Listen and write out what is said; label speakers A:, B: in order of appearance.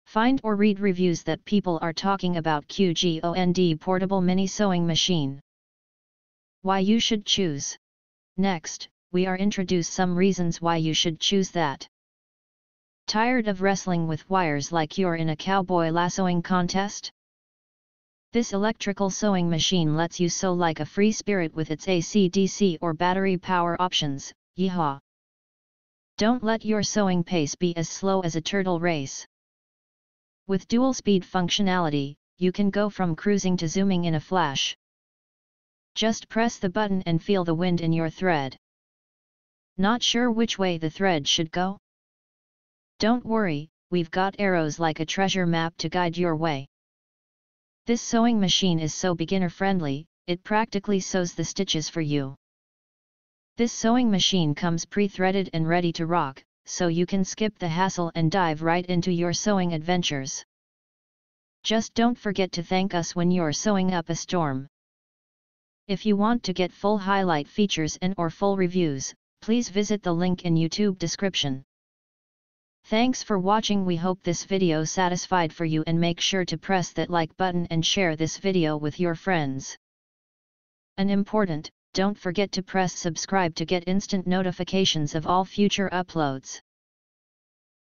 A: Find or read reviews that people are talking about Qgond portable mini sewing machine. Why you should choose. Next, we are introduce some reasons why you should choose that. Tired of wrestling with wires like you're in a cowboy lassoing contest? This electrical sewing machine lets you sew like a free spirit with its AC, DC or battery power options. Yeehaw! Don't let your sewing pace be as slow as a turtle race. With dual speed functionality, you can go from cruising to zooming in a flash. Just press the button and feel the wind in your thread. Not sure which way the thread should go? Don't worry, we've got arrows like a treasure map to guide your way. This sewing machine is so beginner-friendly, it practically sews the stitches for you. This sewing machine comes pre-threaded and ready to rock, so you can skip the hassle and dive right into your sewing adventures. Just don't forget to thank us when you're sewing up a storm. If you want to get full highlight features and/or full reviews, please visit the link in YouTube description. Thanks for watching. We hope this video satisfied for you, and make sure to press that like button and share this video with your friends. And important, don't forget to press subscribe to get instant notifications of all future uploads.